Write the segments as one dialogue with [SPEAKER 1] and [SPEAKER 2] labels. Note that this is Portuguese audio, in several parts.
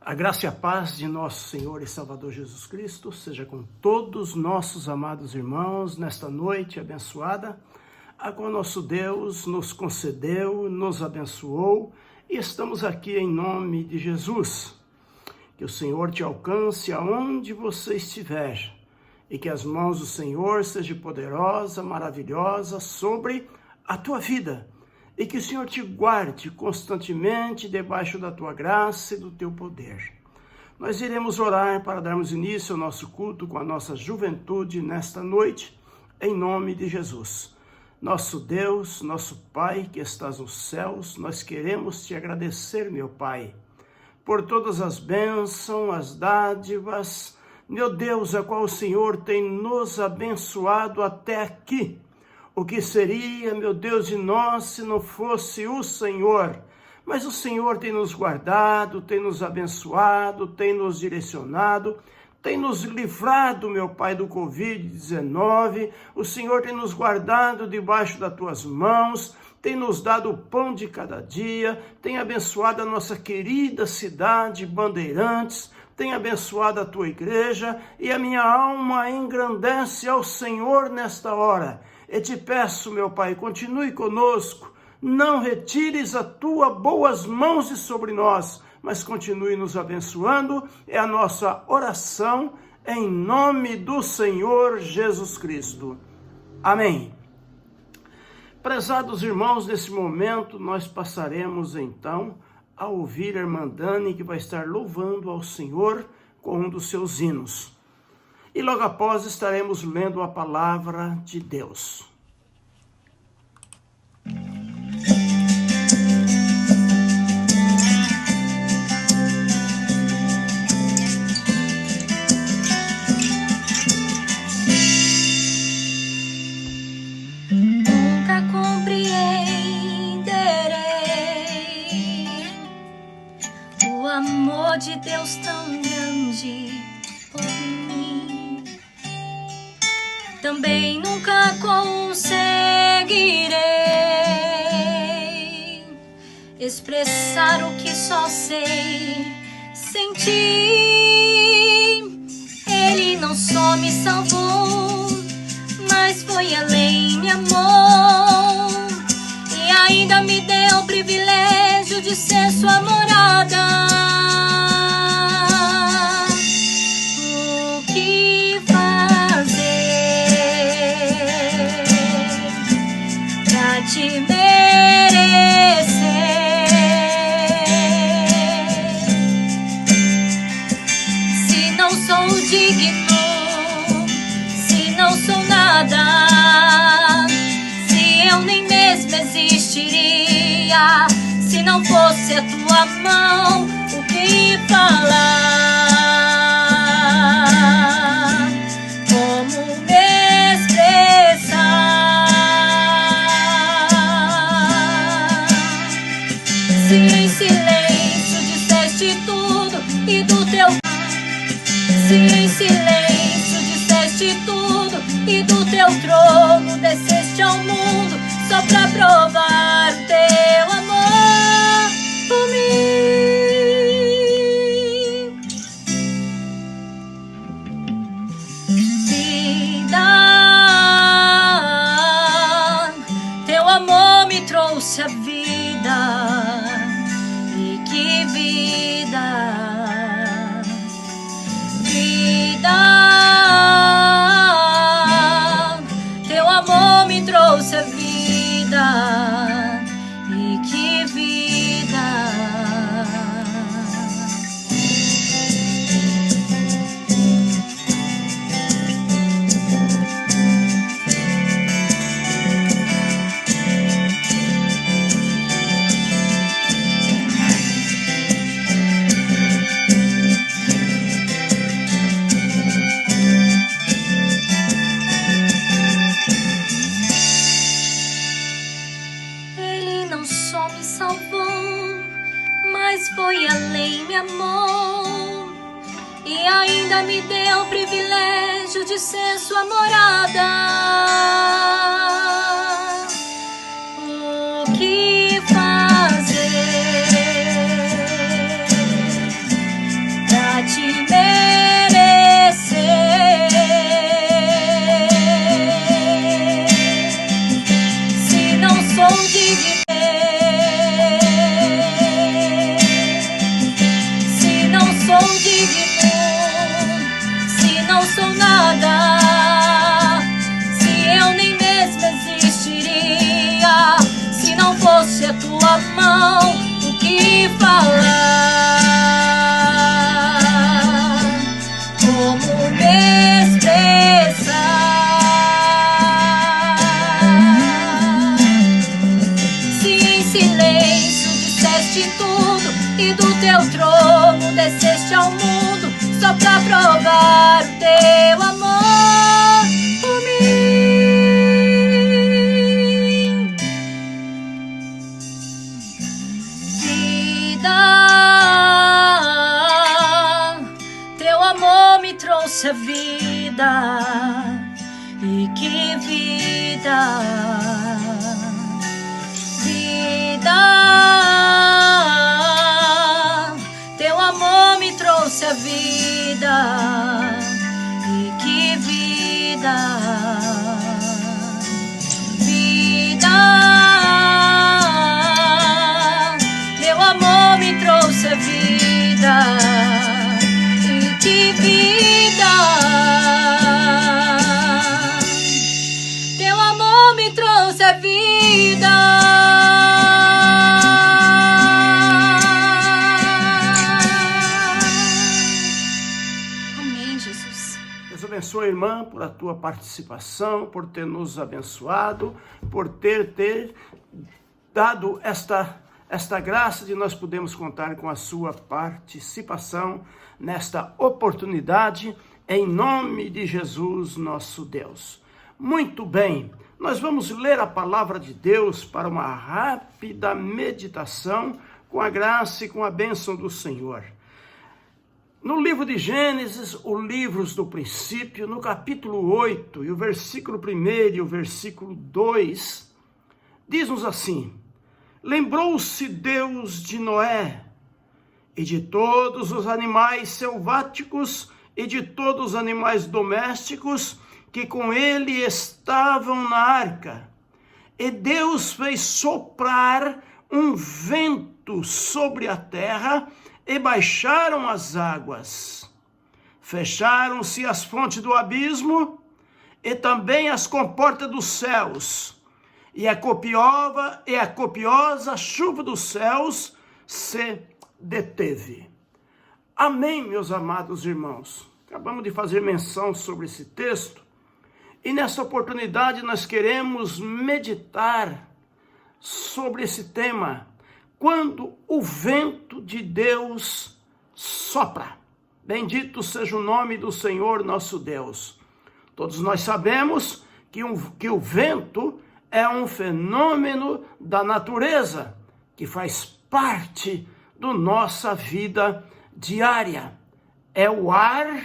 [SPEAKER 1] A graça e a paz de nosso Senhor e Salvador Jesus Cristo seja com todos nossos amados irmãos nesta noite abençoada, a qual nosso Deus nos concedeu, nos abençoou e estamos aqui em nome de Jesus. Que o Senhor te alcance aonde você estiver e que as mãos do Senhor sejam poderosa, maravilhosa sobre a tua vida. E que o Senhor te guarde constantemente debaixo da tua graça e do teu poder. Nós iremos orar para darmos início ao nosso culto com a nossa juventude nesta noite, em nome de Jesus. Nosso Deus, nosso Pai que estás nos céus, nós queremos te agradecer, meu Pai, por todas as bênçãos, as dádivas, meu Deus, a qual o Senhor tem nos abençoado até aqui. O que seria, meu Deus, de nós se não fosse o Senhor? Mas o Senhor tem nos guardado, tem nos abençoado, tem nos direcionado, tem nos livrado, meu Pai, do Covid-19. O Senhor tem nos guardado debaixo das tuas mãos, tem nos dado o pão de cada dia, tem abençoado a nossa querida cidade Bandeirantes, tem abençoado a tua igreja e a minha alma engrandece ao Senhor nesta hora. E te peço, meu Pai, continue conosco, não retires as tuas boas mãos de sobre nós, mas continue nos abençoando, é a nossa oração, em nome do Senhor Jesus Cristo. Amém. Prezados irmãos, nesse momento nós passaremos então a ouvir a irmã Dani, que vai estar louvando ao Senhor com um dos seus hinos. E logo após estaremos lendo a palavra de Deus.
[SPEAKER 2] Nunca compreenderei o amor de Deus tão grande por mim. Também nunca conseguirei expressar o que só sei sentir. Ele não só me salvou, mas foi além, me amou e ainda me deu o privilégio de ser sua morada. Te merecer. Se não sou digno, se não sou nada, se eu nem mesmo existiria, se não fosse a tua mão, o que falar? Como me expressar? Se em silêncio disseste tudo e do teu... Se em silêncio disseste tudo e do teu trono desceste ao mundo só pra provar o teu amor por mim. Vida, teu amor me trouxe a vida. E que vida, vida, teu amor me trouxe a vida. E que vida. Foi além, me amou e ainda me deu o privilégio de ser sua morada. O que fazer? teu trono desceste ao mundo só pra provar o teu amor por mim. Vida, teu amor me trouxe a vida, e que vida! Teu amor me trouxe a vida, e que vida, vida. Teu amor me trouxe a vida, e que vida. Teu amor me trouxe a vida.
[SPEAKER 1] Abençoa, irmã, por a tua participação, por ter nos abençoado, por ter dado esta graça de nós podermos contar com a sua participação nesta oportunidade, em nome de Jesus, nosso Deus. Muito bem, nós vamos ler a palavra de Deus para uma rápida meditação com a graça e com a bênção do Senhor. No livro de Gênesis, o livros do princípio, no capítulo 8, e o versículo 1 e o versículo 2, diz-nos assim: lembrou-se Deus de Noé, e de todos os animais selváticos, e de todos os animais domésticos, que com ele estavam na arca. E Deus fez soprar um vento sobre a terra, e baixaram as águas, fecharam-se as fontes do abismo, e também as comportas dos céus, e a copiosa chuva dos céus se deteve. Amém, meus amados irmãos. Acabamos de fazer menção sobre esse texto, e nesta oportunidade nós queremos meditar sobre esse tema, quando o vento de Deus sopra. Bendito seja o nome do Senhor nosso Deus. Todos nós sabemos que o vento é um fenômeno da natureza, que faz parte da nossa vida diária. É o ar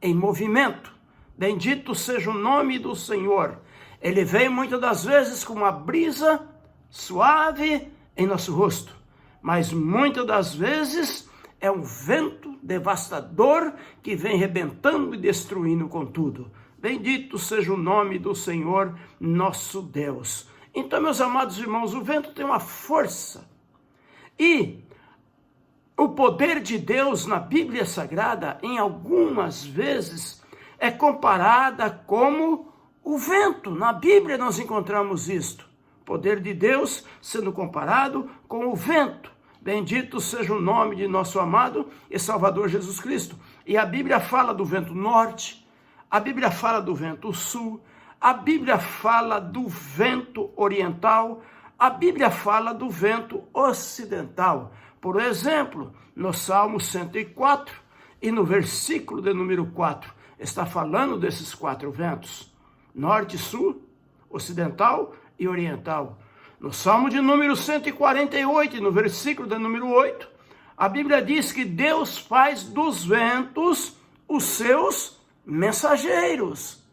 [SPEAKER 1] em movimento. Bendito seja o nome do Senhor. Ele vem muitas das vezes com uma brisa suave em nosso rosto, mas muitas das vezes é um vento devastador que vem rebentando e destruindo com tudo. Bendito seja o nome do Senhor nosso Deus. Então, meus amados irmãos, o vento tem uma força, e o poder de Deus na Bíblia Sagrada, em algumas vezes, é comparada como o vento. Na Bíblia nós encontramos isto. Poder de Deus sendo comparado com o vento. Bendito seja o nome de nosso amado e Salvador Jesus Cristo. E a Bíblia fala do vento norte, a Bíblia fala do vento sul, a Bíblia fala do vento oriental, a Bíblia fala do vento ocidental. Por exemplo, no Salmo 104 e no versículo de número 4, está falando desses 4 ventos: norte, sul, ocidental e oriental. No Salmo de número 148, no versículo de número 8, a Bíblia diz que Deus faz dos ventos os seus mensageiros.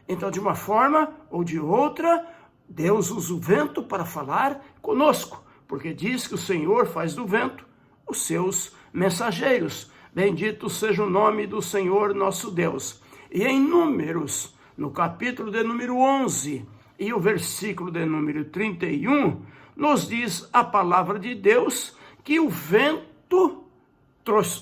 [SPEAKER 1] Então, de uma forma ou de outra, Deus usa o vento para falar conosco, porque diz que o Senhor faz do vento os seus mensageiros. Bendito seja o nome do Senhor nosso Deus. E em Números, no capítulo de número 11, e o versículo de número 31, nos diz a palavra de Deus que o vento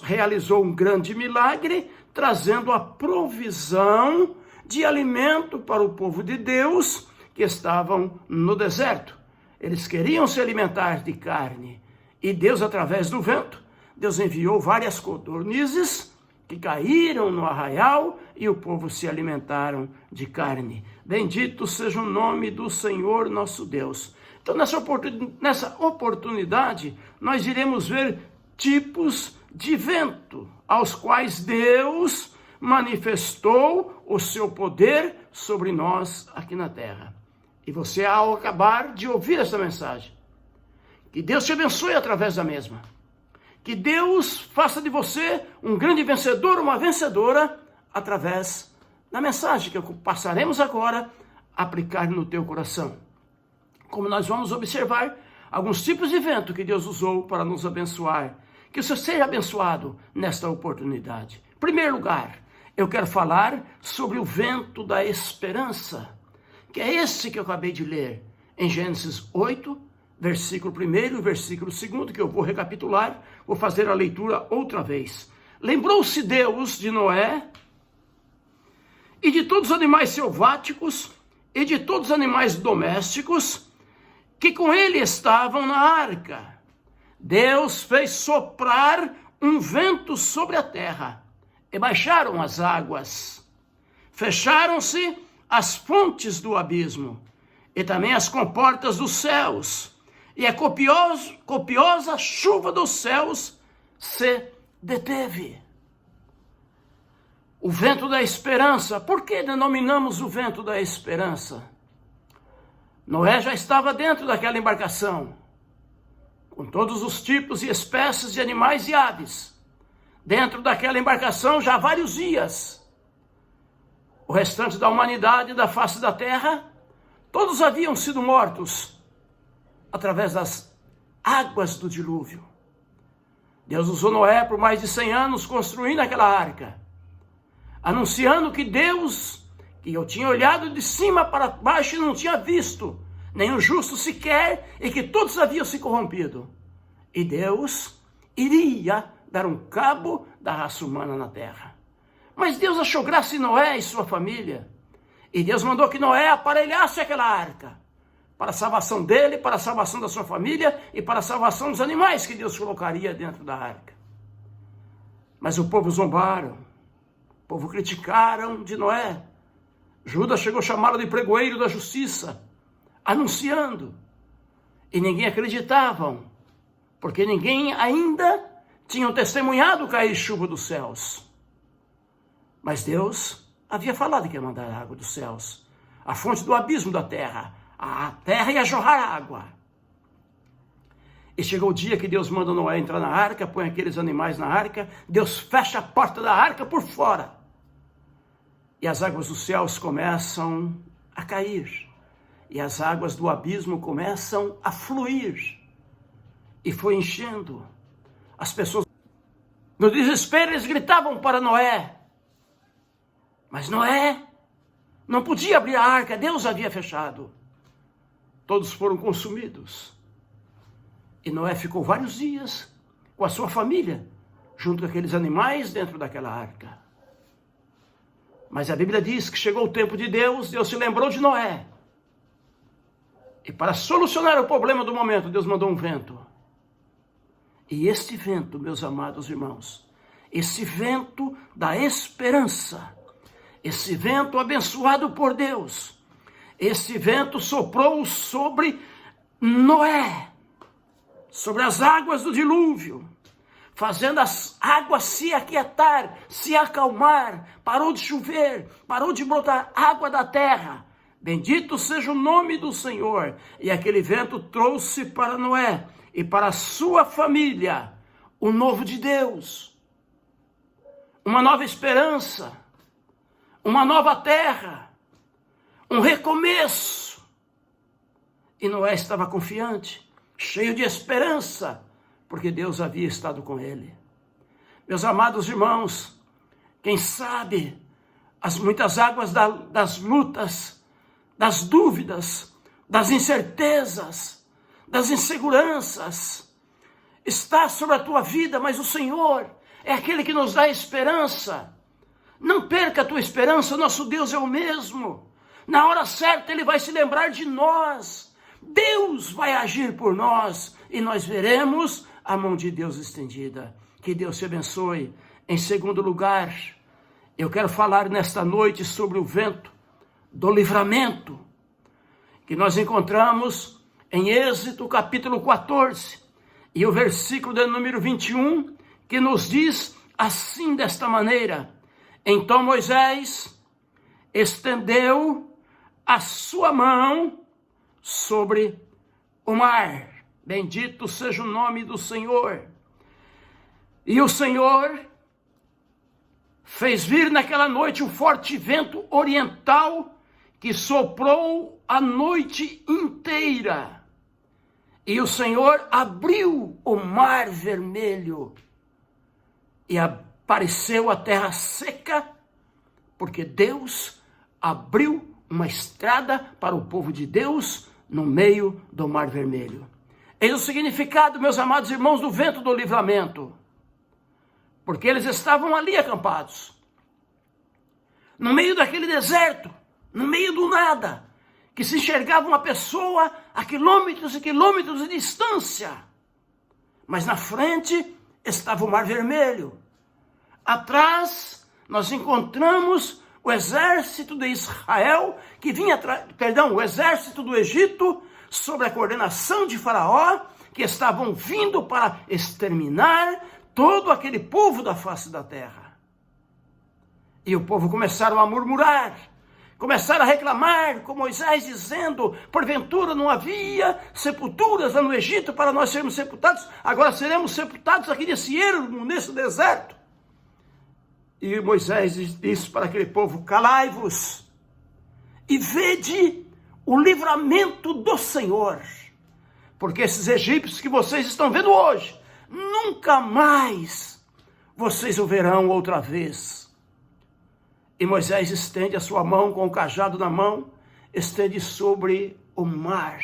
[SPEAKER 1] realizou um grande milagre, trazendo a provisão de alimento para o povo de Deus que estavam no deserto. Eles queriam se alimentar de carne, e Deus, através do vento, Deus enviou várias codornizes que caíram no arraial, e o povo se alimentaram de carne. Bendito seja o nome do Senhor nosso Deus. Então, nessa oportunidade, nós iremos ver tipos de vento, aos quais Deus manifestou o seu poder sobre nós aqui na terra. E você, ao acabar de ouvir essa mensagem, que Deus te abençoe através da mesma. Que Deus faça de você um grande vencedor, uma vencedora, através da mensagem que passaremos agora a aplicar no teu coração. Como nós vamos observar alguns tipos de vento que Deus usou para nos abençoar. Que você seja abençoado nesta oportunidade. Em primeiro lugar, eu quero falar sobre o vento da esperança, que é esse que eu acabei de ler em Gênesis 8, versículo 1 e versículo 2, que eu vou recapitular, vou fazer a leitura outra vez. Lembrou-se Deus de Noé e de todos os animais selváticos e de todos os animais domésticos que com ele estavam na arca. Deus fez soprar um vento sobre a terra e baixaram as águas. Fecharam-se as fontes do abismo e também as comportas dos céus. E a copiosa chuva dos céus se deteve. O vento da esperança. Por que denominamos o vento da esperança? Noé já estava dentro daquela embarcação, com todos os tipos e espécies de animais e aves. Dentro daquela embarcação já há vários dias. O restante da humanidade da face da terra, todos haviam sido mortos através das águas do dilúvio. Deus usou Noé por mais de 100 anos construindo aquela arca, anunciando que Deus, que eu tinha olhado de cima para baixo e não tinha visto nenhum justo sequer, e que todos haviam se corrompido. E Deus iria dar um cabo da raça humana na terra. Mas Deus achou graça em Noé e sua família. E Deus mandou que Noé aparelhasse aquela arca, para a salvação dele, para a salvação da sua família e para a salvação dos animais que Deus colocaria dentro da arca. Mas o povo zombaram, o povo criticaram de Noé. Judas chegou a chamá-lo de pregoeiro da justiça, anunciando. E ninguém acreditava, porque ninguém ainda tinha testemunhado cair chuva dos céus. Mas Deus havia falado que ia mandar água dos céus, a fonte do abismo da terra. A terra ia jorrar água. E chegou o dia que Deus manda Noé entrar na arca, põe aqueles animais na arca, Deus fecha a porta da arca por fora. E as águas dos céus começam a cair. E as águas do abismo começam a fluir. E foi enchendo. As pessoas, no desespero, eles gritavam para Noé. Mas Noé não podia abrir a arca, Deus havia fechado. Todos foram consumidos. E Noé ficou vários dias com a sua família, junto com aqueles animais dentro daquela arca. Mas a Bíblia diz que chegou o tempo de Deus, Deus se lembrou de Noé. E para solucionar o problema do momento, Deus mandou um vento. E este vento, meus amados irmãos, esse vento da esperança, esse vento abençoado por Deus, esse vento soprou sobre Noé, sobre as águas do dilúvio, fazendo as águas se aquietar, se acalmar. Parou de chover, parou de brotar água da terra. Bendito seja o nome do Senhor. E aquele vento trouxe para Noé e para a sua família o novo de Deus, uma nova esperança, uma nova terra, um recomeço. E Noé estava confiante, cheio de esperança, porque Deus havia estado com ele. Meus amados irmãos, quem sabe as muitas águas das lutas, das dúvidas, das incertezas, das inseguranças, está sobre a tua vida, mas o Senhor é aquele que nos dá esperança. Não perca a tua esperança, nosso Deus é o mesmo. Na hora certa Ele vai se lembrar de nós. Deus vai agir por nós e nós veremos a mão de Deus estendida. Que Deus te abençoe. Em segundo lugar, eu quero falar nesta noite sobre o vento do livramento, que nós encontramos em Êxodo capítulo 14. E o versículo de número 21, que nos diz assim, desta maneira: então Moisés estendeu a sua mão sobre o mar. Bendito seja o nome do Senhor. E o Senhor fez vir naquela noite um forte vento oriental que soprou a noite inteira. E o Senhor abriu o mar vermelho e apareceu a terra seca, porque Deus abriu uma estrada para o povo de Deus no meio do mar vermelho. Eis o significado, meus amados irmãos, do vento do livramento. Porque eles estavam ali acampados, no meio daquele deserto, no meio do nada, que se enxergava uma pessoa a quilômetros e quilômetros de distância. Mas na frente estava o mar vermelho. Atrás nós encontramos o exército de Israel, que vinha, o exército do Egito, sob a coordenação de Faraó, que estavam vindo para exterminar todo aquele povo da face da terra. E o povo começaram a murmurar, começaram a reclamar com Moisés, dizendo: porventura não havia sepulturas lá no Egito para nós sermos sepultados, agora seremos sepultados aqui nesse ermo, nesse deserto. E Moisés disse para aquele povo: calai-vos e vede o livramento do Senhor, porque esses egípcios que vocês estão vendo hoje, nunca mais vocês o verão outra vez. E Moisés estende a sua mão com o cajado na mão, estende sobre o mar.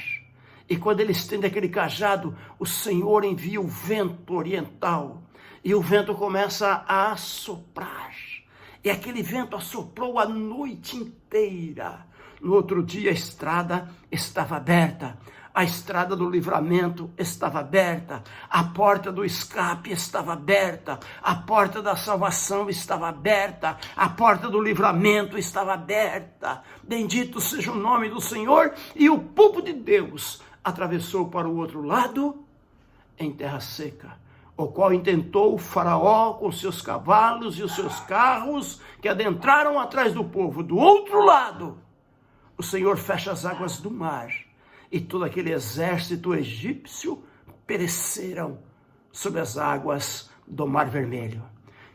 [SPEAKER 1] E quando ele estende aquele cajado, o Senhor envia o vento oriental. E o vento começa a assoprar. E aquele vento assoprou a noite inteira. No outro dia a estrada estava aberta. A estrada do livramento estava aberta, a porta do escape estava aberta, a porta da salvação estava aberta, a porta do livramento estava aberta. Bendito seja o nome do Senhor. E o povo de Deus atravessou para o outro lado em terra seca, o qual intentou o Faraó com seus cavalos e os seus carros, que adentraram atrás do povo. Do outro lado, o Senhor fecha as águas do mar, e todo aquele exército egípcio pereceram sob as águas do Mar Vermelho.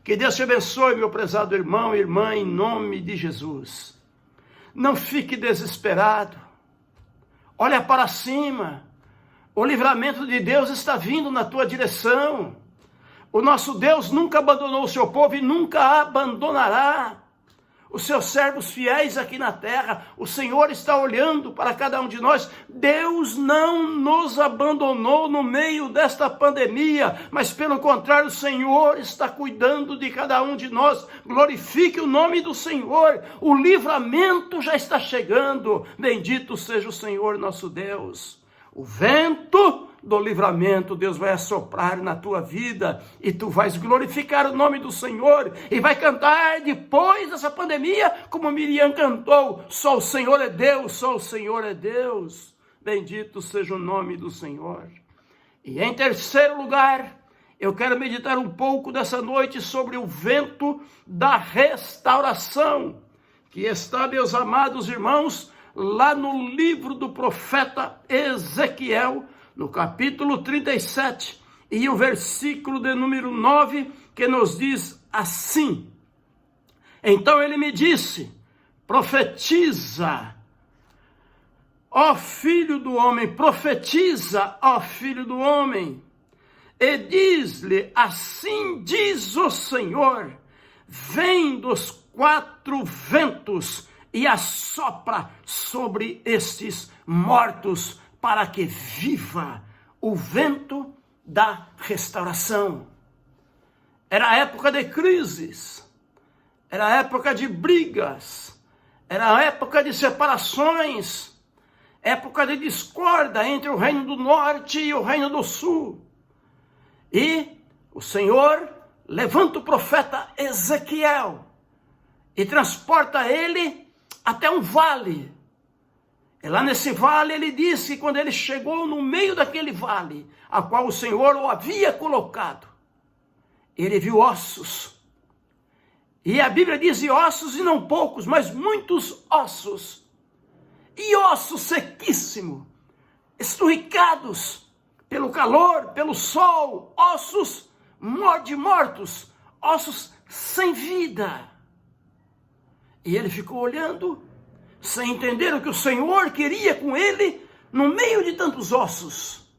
[SPEAKER 1] Que Deus te abençoe, meu prezado irmão e irmã, em nome de Jesus. Não fique desesperado. Olha para cima. O livramento de Deus está vindo na tua direção. O nosso Deus nunca abandonou o seu povo e nunca abandonará os seus servos fiéis aqui na terra. O Senhor está olhando para cada um de nós. Deus não nos abandonou no meio desta pandemia, mas pelo contrário, o Senhor está cuidando de cada um de nós. Glorifique o nome do Senhor. O livramento já está chegando. Bendito seja o Senhor nosso Deus. O vento do livramento Deus vai assoprar na tua vida, e tu vais glorificar o nome do Senhor, e vai cantar depois dessa pandemia, como Miriam cantou: só o Senhor é Deus, só o Senhor é Deus. Bendito seja o nome do Senhor. E em terceiro lugar, eu quero meditar um pouco dessa noite sobre o vento da restauração, que está, meus amados irmãos, lá no livro do profeta Ezequiel, no capítulo 37, e o versículo de número 9, que nos diz assim: então ele me disse: profetiza, ó filho do homem, profetiza, ó filho do homem, e diz-lhe: assim diz o Senhor, vem dos quatro ventos e assopra sobre estes mortos, para que viva o vento da restauração. Era época de crises, era época de brigas, era época de separações, época de discórdia entre o reino do norte e o reino do sul. E o Senhor levanta o profeta Ezequiel e transporta ele até um vale. E lá nesse vale ele disse que quando ele chegou no meio daquele vale, a qual o Senhor o havia colocado, ele viu ossos. E a Bíblia diz ossos e não poucos, mas muitos ossos. E ossos sequíssimos, esturricados pelo calor, pelo sol, ossos mortos, ossos sem vida. E ele ficou olhando, sem entender o que o Senhor queria com ele, no meio de tantos ossos.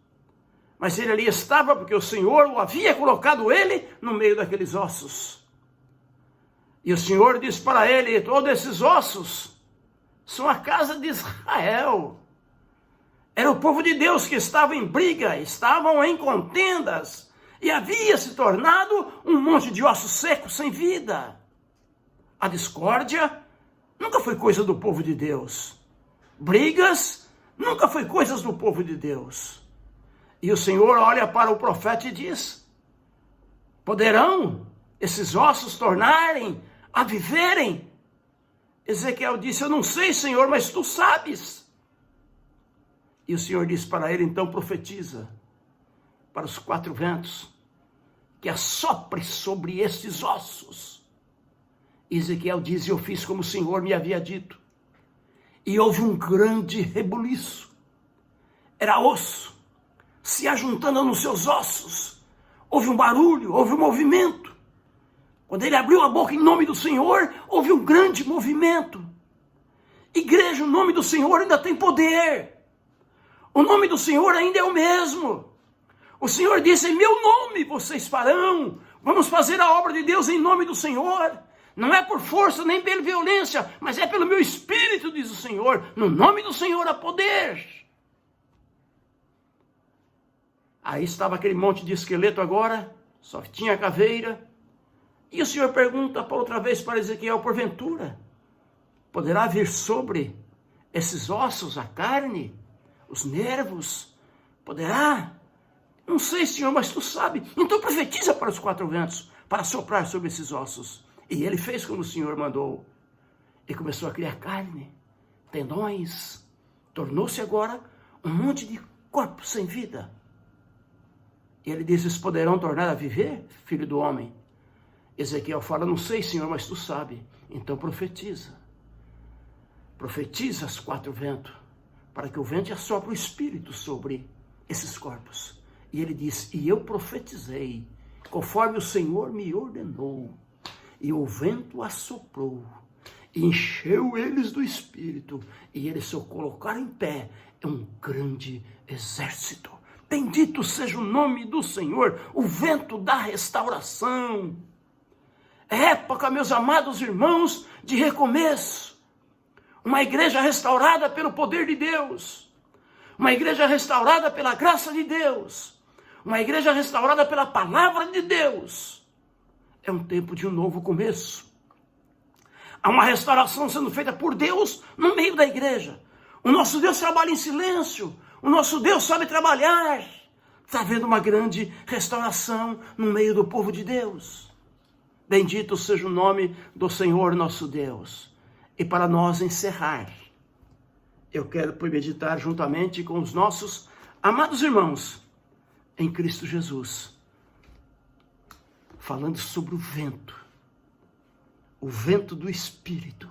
[SPEAKER 1] Mas ele ali estava porque o Senhor o havia colocado ele no meio daqueles ossos. E o Senhor disse para ele: todos esses ossos são a casa de Israel. Era o povo de Deus que estava em briga, estavam em contendas, e havia se tornado um monte de ossos secos sem vida. A discórdia nunca foi coisa do povo de Deus. Brigas nunca foi coisas do povo de Deus. E o Senhor olha para o profeta e diz: poderão esses ossos tornarem a viverem? Ezequiel disse: eu não sei, Senhor, mas tu sabes. E o Senhor disse para ele: então profetiza para os 4 ventos, que assopre sobre estes ossos. Ezequiel diz: eu fiz como o Senhor me havia dito. E houve um grande rebuliço. Era osso se ajuntando nos seus ossos. Houve um barulho, houve um movimento. Quando ele abriu a boca em nome do Senhor, houve um grande movimento. Igreja, o nome do Senhor ainda tem poder. O nome do Senhor ainda é o mesmo. O Senhor disse: em meu nome vocês farão. Vamos fazer a obra de Deus em nome do Senhor. Não é por força nem pela violência, mas é pelo meu espírito, diz o Senhor. No nome do Senhor há poder. Aí estava aquele monte de esqueleto agora, só tinha a caveira. E o Senhor pergunta outra vez para Ezequiel: porventura, poderá vir sobre esses ossos a carne, os nervos? Poderá? Não sei, Senhor, mas tu sabe. Então profetiza para os 4 ventos, para soprar sobre esses ossos. E ele fez como o Senhor mandou. E começou a criar carne, tendões. Tornou-se agora um monte de corpos sem vida. E ele diz: eles poderão tornar a viver, filho do homem? Ezequiel fala: não sei, Senhor, mas tu sabe. Então profetiza. Profetiza aos 4 ventos, para que o vento assopre o espírito sobre esses corpos. E ele diz: e eu profetizei, conforme o Senhor me ordenou. E o vento assoprou, e encheu eles do espírito, e eles se colocaram em pé, um grande exército. Bendito seja o nome do Senhor, o vento da restauração. É época, meus amados irmãos, de recomeço. Uma igreja restaurada pelo poder de Deus. Uma igreja restaurada pela graça de Deus. Uma igreja restaurada pela palavra de Deus. É um tempo de um novo começo. Há uma restauração sendo feita por Deus no meio da igreja. O nosso Deus trabalha em silêncio. O nosso Deus sabe trabalhar. Está havendo uma grande restauração no meio do povo de Deus. Bendito seja o nome do Senhor nosso Deus. E para nós encerrar, eu quero meditar juntamente com os nossos amados irmãos em Cristo Jesus, falando sobre o vento do Espírito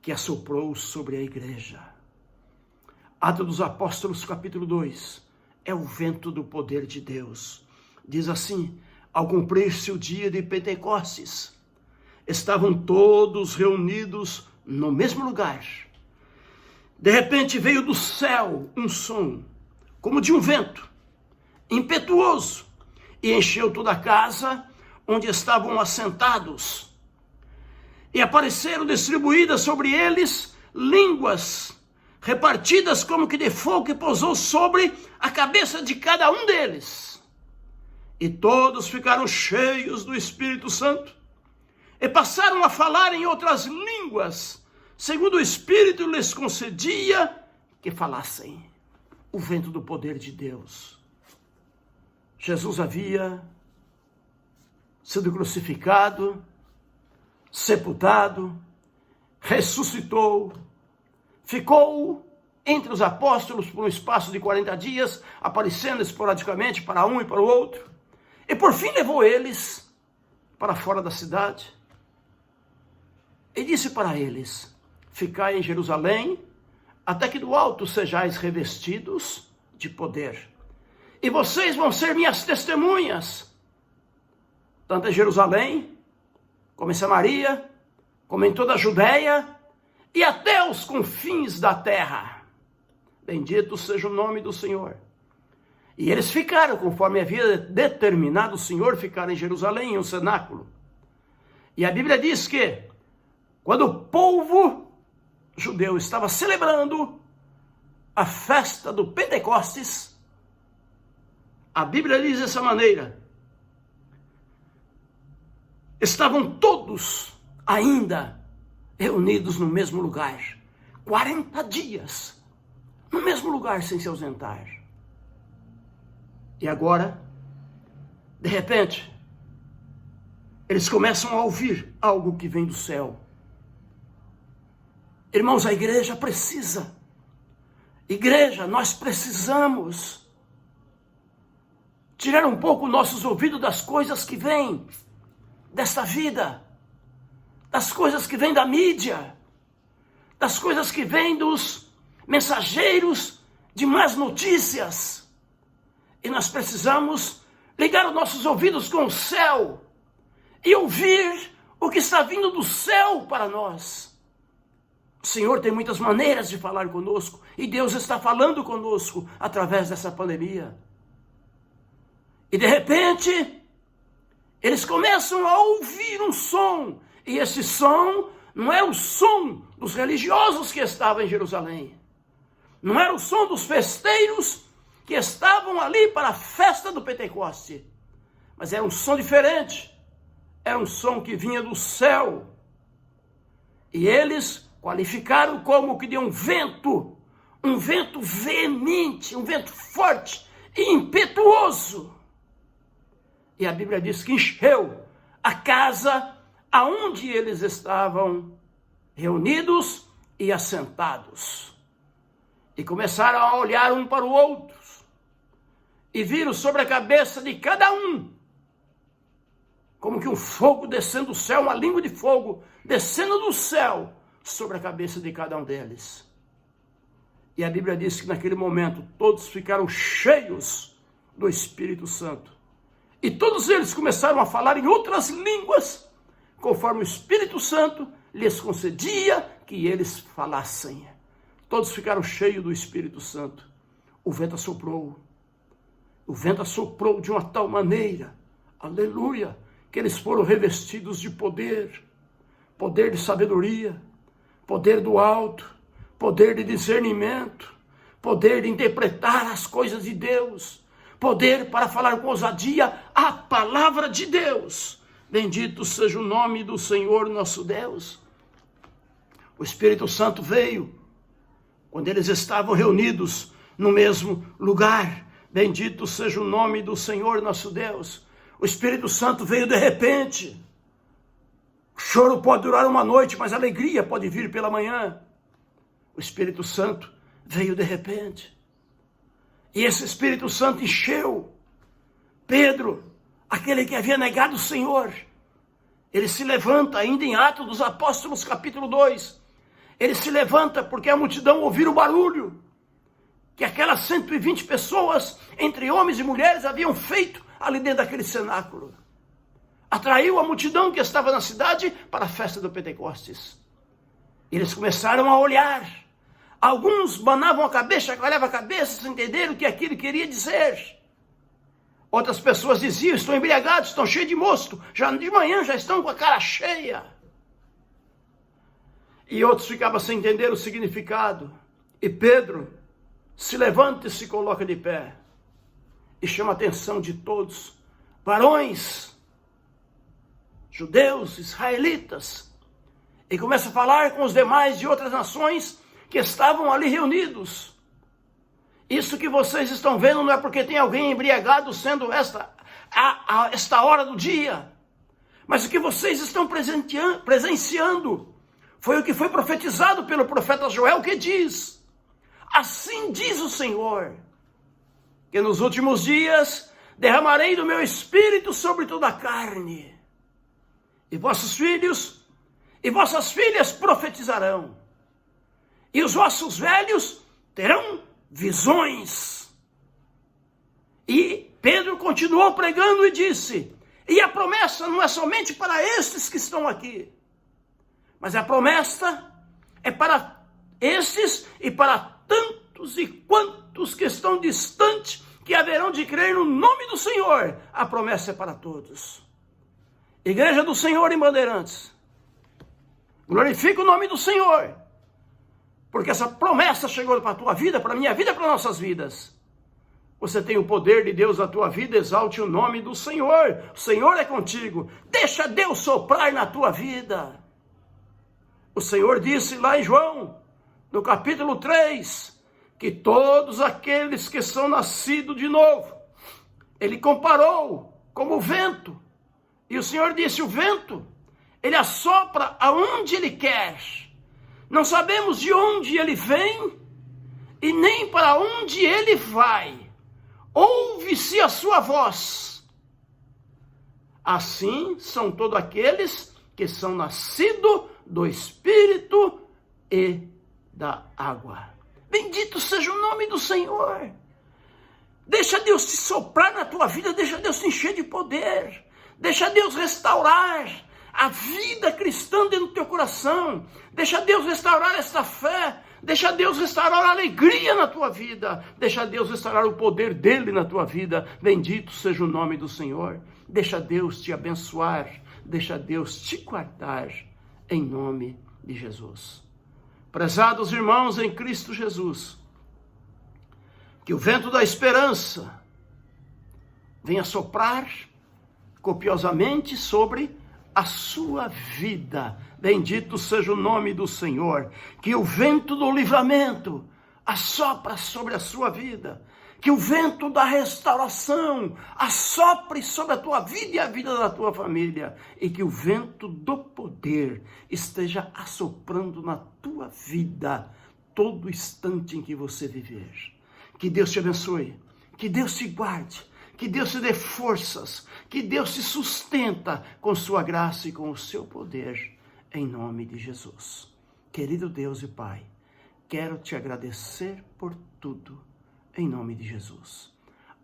[SPEAKER 1] que assoprou sobre a igreja. Atos dos Apóstolos, capítulo 2, é o vento do poder de Deus. Diz assim: ao cumprir-se o dia de Pentecostes, estavam todos reunidos no mesmo lugar. De repente veio do céu um som, como de um vento, impetuoso, e encheu toda a casa onde estavam assentados. E apareceram distribuídas sobre eles línguas, repartidas como que de fogo, que pousou sobre a cabeça de cada um deles. E todos ficaram cheios do Espírito Santo, e passaram a falar em outras línguas, segundo o Espírito lhes concedia que falassem. O vento do poder de Deus. Jesus havia sido crucificado, sepultado, ressuscitou, ficou entre os apóstolos por um espaço de 40 dias, aparecendo esporadicamente para um e para o outro. E por fim levou eles para fora da cidade. E disse para eles: ficai em Jerusalém, até que do alto sejais revestidos de poder. E vocês vão ser minhas testemunhas, tanto em Jerusalém, como em Samaria, como em toda a Judéia, e até os confins da terra. Bendito seja o nome do Senhor. E eles ficaram, conforme havia determinado o Senhor, ficaram em Jerusalém, em um cenáculo. E a Bíblia diz que, quando o povo judeu estava celebrando a festa do Pentecostes, a Bíblia diz dessa maneira: estavam todos ainda reunidos no mesmo lugar, 40 dias, no mesmo lugar, sem se ausentar. E agora, de repente, eles começam a ouvir algo que vem do céu. Irmãos, a igreja precisa. Igreja, nós precisamos tirar um pouco nossos ouvidos das coisas que vêm desta vida, das coisas que vêm da mídia, das coisas que vêm dos mensageiros de más notícias. E nós precisamos ligar os nossos ouvidos com o céu e ouvir o que está vindo do céu para nós. O Senhor tem muitas maneiras de falar conosco, e Deus está falando conosco através dessa pandemia. E de repente, eles começam a ouvir um som, e esse som não é o som dos religiosos que estavam em Jerusalém, não era o som dos festeiros que estavam ali para a festa do Pentecoste, mas era um som diferente, era um som que vinha do céu. E eles qualificaram como que de um vento veemente, um vento forte e impetuoso. E a Bíblia diz que encheu a casa aonde eles estavam reunidos e assentados. E começaram a olhar um para o outro, e viram sobre a cabeça de cada um, como que um fogo descendo do céu, uma língua de fogo descendo do céu, sobre a cabeça de cada um deles. E a Bíblia diz que naquele momento todos ficaram cheios do Espírito Santo. E todos eles começaram a falar em outras línguas, conforme o Espírito Santo lhes concedia que eles falassem. Todos ficaram cheios do Espírito Santo. O vento assoprou. O vento assoprou de uma tal maneira, aleluia, que eles foram revestidos de poder, poder de sabedoria, poder do alto, poder de discernimento, poder de interpretar as coisas de Deus, poder para falar com ousadia a palavra de Deus. Bendito seja o nome do Senhor nosso Deus. O Espírito Santo veio quando eles estavam reunidos no mesmo lugar. Bendito seja o nome do Senhor nosso Deus. O Espírito Santo veio de repente. O choro pode durar uma noite, mas a alegria pode vir pela manhã. O Espírito Santo veio de repente. E esse Espírito Santo encheu Pedro, aquele que havia negado o Senhor. Ele se levanta, ainda em Atos dos Apóstolos, capítulo 2. Ele se levanta porque a multidão ouviu o barulho que aquelas 120 pessoas, entre homens e mulheres, haviam feito ali dentro daquele cenáculo. Atraiu a multidão que estava na cidade para a festa do Pentecostes. Eles começaram a olhar. Alguns banavam a cabeça, chacoalhavam a cabeça, sem entender o que aquilo queria dizer. Outras pessoas diziam: estão embriagados, estão cheios de mosto, já de manhã já estão com a cara cheia. E outros ficavam sem entender o significado. E Pedro se levanta e se coloca de pé e chama a atenção de todos, varões, judeus, israelitas, e começa a falar com os demais de outras nações que estavam ali reunidos. Isso que vocês estão vendo não é porque tem alguém embriagado sendo esta hora do dia, mas o que vocês estão presenciando foi o que foi profetizado pelo profeta Joel, que diz: Assim diz o Senhor, que nos últimos dias derramarei do meu espírito sobre toda a carne, e vossos filhos e vossas filhas profetizarão, e os vossos velhos terão visões. E Pedro continuou pregando e disse, e a promessa não é somente para estes que estão aqui, mas a promessa é para estes e para tantos e quantos que estão distantes, que haverão de crer no nome do Senhor. A promessa é para todos. Igreja do Senhor em Bandeirantes, glorifica o nome do Senhor, porque essa promessa chegou para a tua vida, para a minha vida, para nossas vidas. Você tem o poder de Deus na tua vida, exalte o nome do Senhor. O Senhor é contigo. Deixa Deus soprar na tua vida. O Senhor disse lá em João, no capítulo 3, que todos aqueles que são nascidos de novo, ele comparou como o vento. E o Senhor disse, o vento, ele assopra aonde ele quer. Não sabemos de onde ele vem e nem para onde ele vai. Ouve-se a sua voz. Assim são todos aqueles que são nascidos do Espírito e da água. Bendito seja o nome do Senhor. Deixa Deus te soprar na tua vida, deixa Deus te encher de poder. Deixa Deus restaurar a vida cristã dentro do teu coração. Deixa Deus restaurar esta fé. Deixa Deus restaurar a alegria na tua vida. Deixa Deus restaurar o poder dele na tua vida. Bendito seja o nome do Senhor. Deixa Deus te abençoar. Deixa Deus te guardar. Em nome de Jesus. Prezados irmãos em Cristo Jesus, que o vento da esperança venha soprar copiosamente sobre a sua vida. Bendito seja o nome do Senhor. Que o vento do livramento assopra sobre a sua vida. Que o vento da restauração assopre sobre a tua vida e a vida da tua família. E que o vento do poder esteja assoprando na tua vida todo instante em que você viver. Que Deus te abençoe. Que Deus te guarde. Que Deus te dê forças. Que Deus te sustenta com sua graça e com o seu poder. Em nome de Jesus. Querido Deus e Pai, quero te agradecer por tudo. Em nome de Jesus.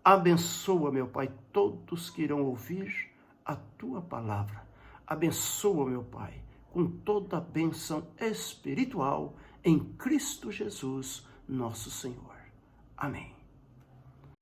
[SPEAKER 1] Abençoa, meu Pai, todos que irão ouvir a Tua palavra. Abençoa, meu Pai, com toda a bênção espiritual em Cristo Jesus, nosso Senhor. Amém.